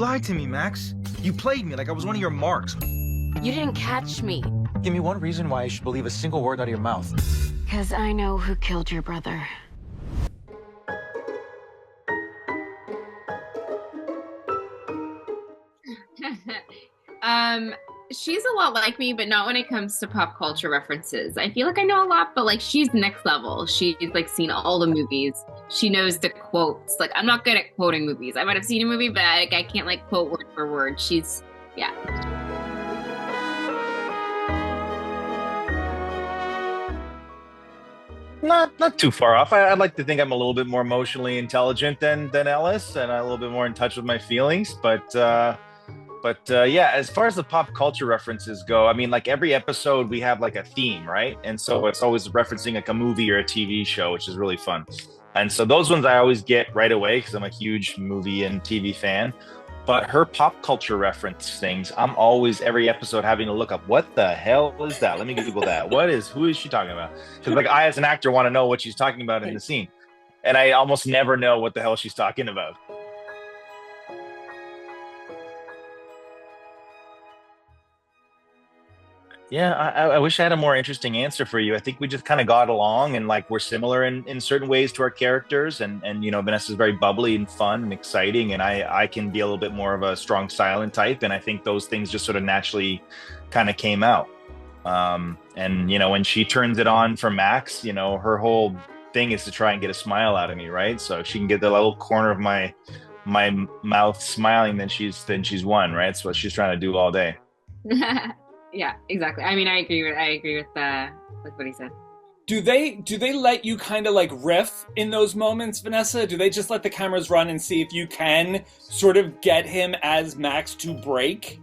lied to me, Max. You played me like I was one of your marks. You didn't catch me. Give me one reason why I should believe a single word out of your mouth. Because I know who killed your brother. She's a lot like me, but not when it comes to pop culture references. I feel like I know a lot, but like she's next level. She's like seen all the movies. She knows the quotes. Like I'm not good at quoting movies. I might have seen a movie, but I can't like quote word for word. She's, yeah. Not too far off. I'd like to think I'm a little bit more emotionally intelligent than Ellis, and a little bit more in touch with my feelings. But yeah, as far as the pop culture references go, I mean, like every episode we have like a theme, right? And so it's always referencing like a movie or a TV show, which is really fun. And so those ones I always get right away because I'm a huge movie and TV fan. But her pop culture reference things, I'm always every episode having to look up what the hell is that? Let me Google that. Who is she talking about? Because like I as an actor want to know what she's talking about in the scene. And I almost never know what the hell she's talking about. Yeah, I wish I had a more interesting answer for you. I think we just kind of got along and like we're similar in certain ways to our characters. And you know, Vanessa's very bubbly and fun and exciting. And I can be a little bit more of a strong silent type. And I think those things just sort of naturally kind of came out. And, you know, when she turns it on for Max, you know, her whole thing is to try and get a smile out of me, right? So if she can get the little corner of my mouth smiling, then she's won, right? That's what she's trying to do all day. Yeah, exactly. I mean, I agree with what he said. Do they let you kind of like riff in those moments, Vanessa? Do they just let the cameras run and see if you can sort of get him as Max to break?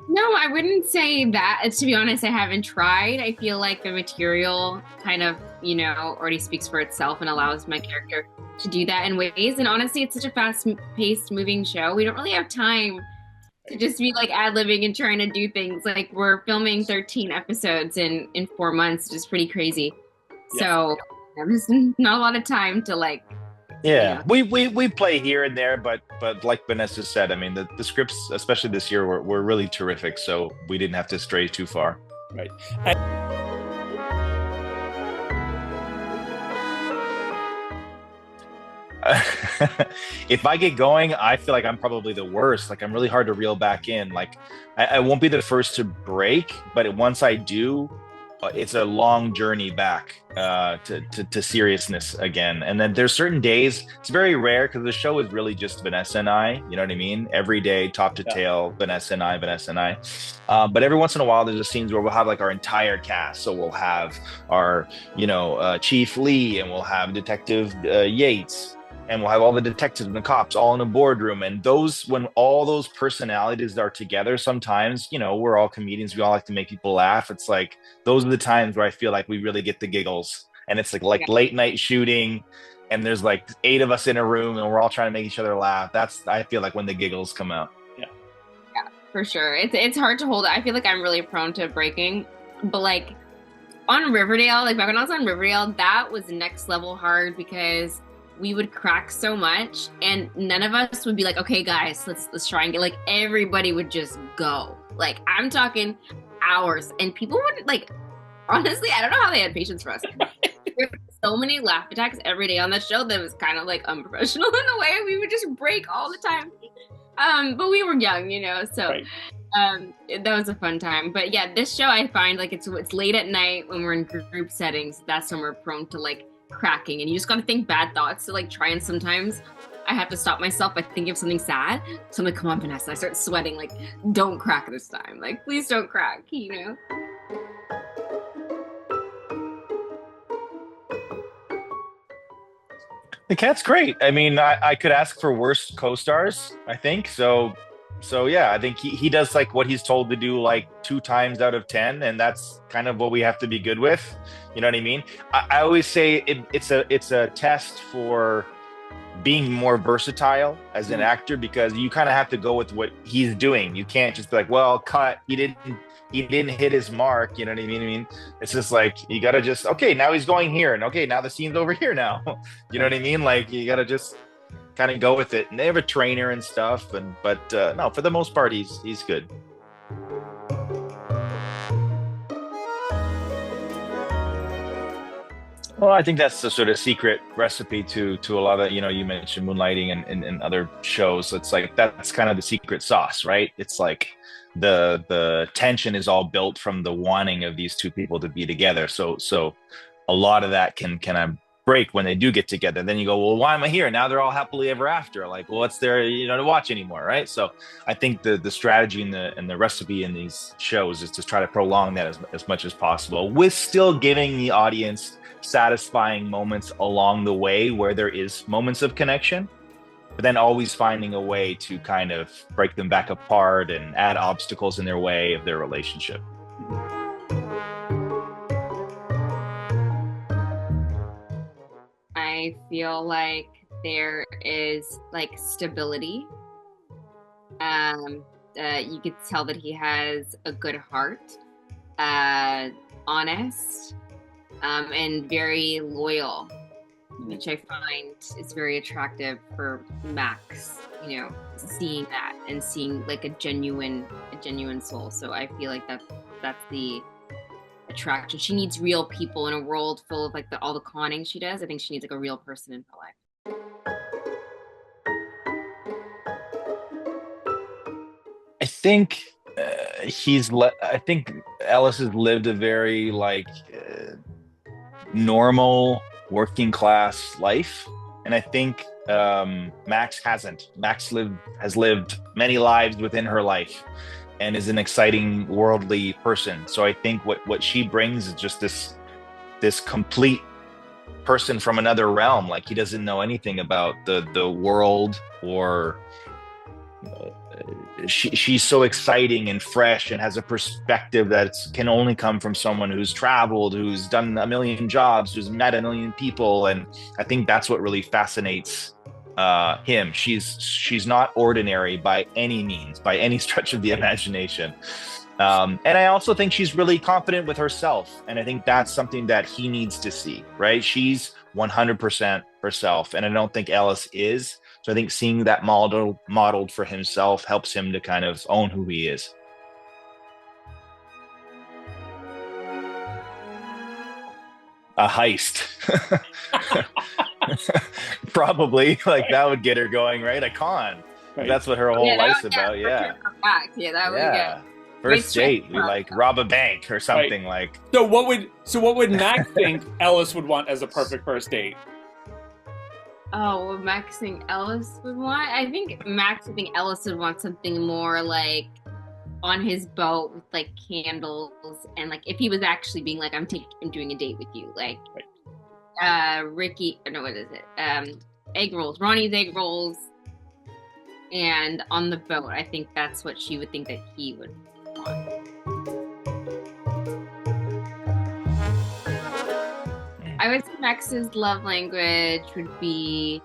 No, I wouldn't say that. To be honest, I haven't tried. I feel like the material kind of, you know, already speaks for itself and allows my character to do that in ways. And honestly, it's such a fast-paced moving show. We don't really have time to just be like ad-libbing and trying to do things. Like we're filming 13 episodes in 4 months, which is pretty crazy. Yeah. So there's not a lot of time to like. Yeah, you know. we play here and there, but like Vanessa said, I mean the scripts, especially this year, were really terrific. So we didn't have to stray too far. Right. If I get going, I feel like I'm probably the worst. Like I'm really hard to reel back in. Like I won't be the first to break, but once I do, it's a long journey back to seriousness again. And then there's certain days, it's very rare because the show is really just Vanessa and I, you know what I mean? Every day, top to tail, Vanessa and I. But every once in a while, there's just scenes where we'll have like our entire cast. So we'll have our, Chief Lee, and we'll have Detective Yates, and we'll have all the detectives and the cops all in a boardroom. And when all those personalities are together, sometimes, we're all comedians. We all like to make people laugh. It's like, those are the times where I feel like we really get the giggles. And it's like late night shooting. And there's like 8 of us in a room and we're all trying to make each other laugh. I feel like when the giggles come out. Yeah, for sure. It's hard to hold. I feel like I'm really prone to breaking, but like on Riverdale, like back when I was on Riverdale, that was next level hard because we would crack so much and none of us would be like, okay guys, let's try and get, like, everybody would just go. Like I'm talking hours, and people would, like, honestly, I don't know how they had patience for us. There were so many laugh attacks every day on that show that was kind of like unprofessional in a way. We would just break all the time. But we were young, so right. That was a fun time. But yeah, this show I find like it's late at night when we're in group settings. That's when we're prone to like cracking, and you just got to think bad thoughts to like try. And sometimes I have to stop myself by thinking of something sad. So I'm like, come on, Vanessa. I start sweating, like, don't crack this time. Like, please don't crack, The cat's great. I mean, I could ask for worse co-stars, I think. So yeah, I think he does like what he's told to do like 2 times out of 10, and that's kind of what we have to be good with. You know what I mean? I always say it's a test for being more versatile as an actor, because you kind of have to go with what he's doing. You can't just be like, well, cut. He didn't hit his mark. You know what I mean? It's just like, you got to just, okay, now he's going here. And okay, now the scene's over here now. You know what I mean? Like, you got to just kind of go with it. And they have a trainer and stuff, but no, for the most part, he's good. Well, I think that's the sort of secret recipe to a lot of, you mentioned moonlighting and other shows. It's like that's kind of the secret sauce, right? It's like the tension is all built from the wanting of these two people to be together. So a lot of that can kind of break when they do get together. Then you go, well, why am I here? Now they're all happily ever after. Like, well, what's there, to watch anymore, right? So I think the strategy and the recipe in these shows is to try to prolong that as much as possible, with still giving the audience satisfying moments along the way where there is moments of connection, but then always finding a way to kind of break them back apart and add obstacles in their way of their relationship. I feel like there is like stability. You could tell that he has a good heart, honest, and very loyal, which I find is very attractive for Max. Seeing that and seeing like a genuine soul. So I feel like that's the attraction. She needs real people in a world full of like all the conning she does. I think she needs like a real person in her life. I think I think Ellis has lived a very normal working class life, and I think Max hasn't. Max has lived many lives within her life and is an exciting worldly person. So I think what she brings is just this complete person from another realm. Like, he doesn't know anything about the world, or she's so exciting and fresh and has a perspective that can only come from someone who's traveled, who's done a million jobs, who's met a million people. And I think that's what really fascinates him. She's not ordinary by any means, by any stretch of the imagination. And I also think she's really confident with herself. And I think that's something that he needs to see, right? She's 100% herself. And I don't think Ellis is. So I think seeing that modeled for himself helps him to kind of own who he is. A heist. Probably, that would get her going, right? A con. Right. That's what her whole life's about. Yeah. Yeah, that would be good. First date, we rob a bank or something. Right. So what would Max think Ellis would want as a perfect first date? Oh, what Max think Ellis would want? I think Max would think Ellis would want something more like on his boat with like candles, and like if he was actually being like, I'm doing a date with you, like Ricky, no, what is it? Egg rolls, Ronnie's egg rolls, and on the boat. I think that's what she would think that he would want. I would say Max's love language would be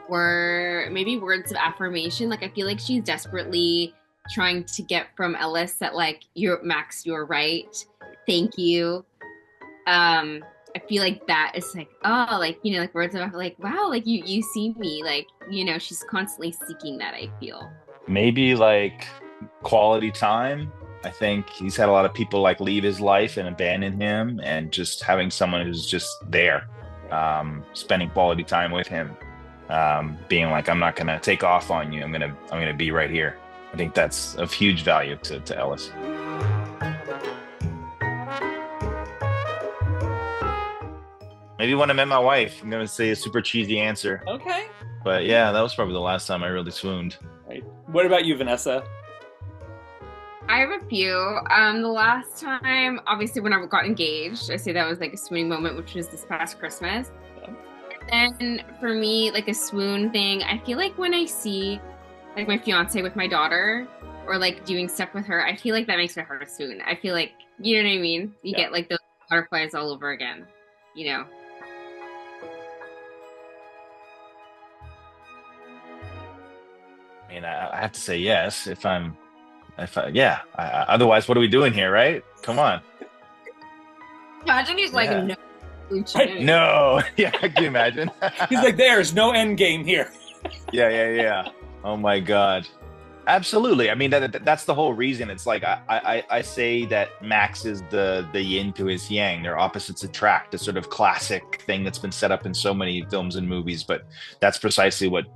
maybe words of affirmation. Like, I feel like she's desperately trying to get from Ellis that like, Max, you're right. Thank you. I feel like that is like, oh, like, like words of like, wow, like you see me, like, she's constantly seeking that, I feel. Maybe like quality time. I think he's had a lot of people like leave his life and abandon him, and just having someone who's just there, spending quality time with him, being like, I'm not going to take off on you. I'm going to be right here. I think that's of huge value to Ellis. Maybe when I met my wife. I'm going to say a super cheesy answer. Okay. But yeah, that was probably the last time I really swooned. Right. What about you, Vanessa? I have a few. The last time, obviously, when I got engaged, I say that was like a swooning moment, which was this past Christmas. Yeah. And then for me, like a swoon thing, I feel like when I see like my fiance with my daughter, or like doing stuff with her, I feel like that makes my heart swoon. I feel like, you know what I mean? You get like those butterflies all over again, I mean, I have to say yes otherwise, what are we doing here, right? Come on. Imagine he's like, no. No. Yeah, can you imagine? He's like, there's no end game here. Yeah. Oh my God. Absolutely. I mean, that's the whole reason. It's like I say that Max is the yin to his yang. Their opposites attract. A sort of classic thing that's been set up in so many films and movies. But that's precisely what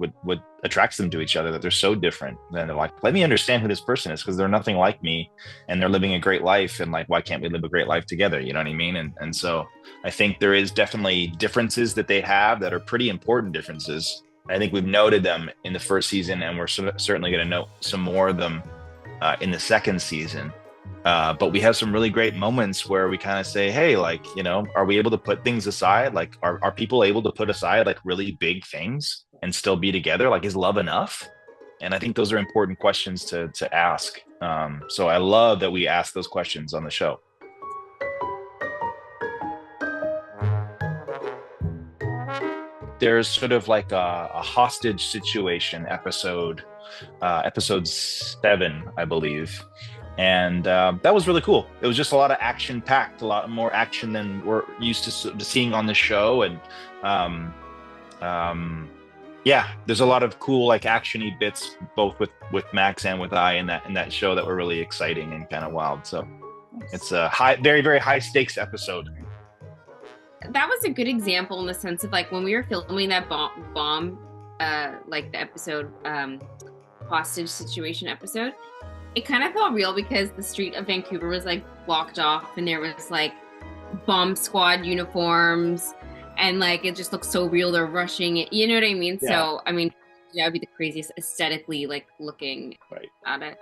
attracts them to each other. That they're so different. Then they're like, let me understand who this person is because they're nothing like me, and they're living a great life. And like, why can't we live a great life together? You know what I mean? And so I think there is definitely differences that they have that are pretty important differences. I think we've noted them in the first season, and we're certainly going to note some more of them in the second season. But we have some really great moments where we kind of say, hey, like, you know, are we able to put things aside? Like, are people able to put aside like really big things and still be together? Like, is love enough? And I think those are important questions to ask. So I love that we ask those questions on the show. There's sort of like a hostage situation episode, episode 7, I believe. And that was really cool. It was just a lot of action packed, a lot more action than we're used to seeing on the show. And yeah, there's a lot of cool like actiony bits, both with Max and with I in that show that were really exciting and kind of wild. So it's a very, very high stakes episode. That was a good example in the sense of like when we were filming that bomb like the episode hostage situation episode, it kind of felt real because the street of Vancouver was like blocked off and there was like bomb squad uniforms and like it just looked so real. They're rushing it, you know what I mean? Yeah. So I mean, that would be the craziest aesthetically like looking at it.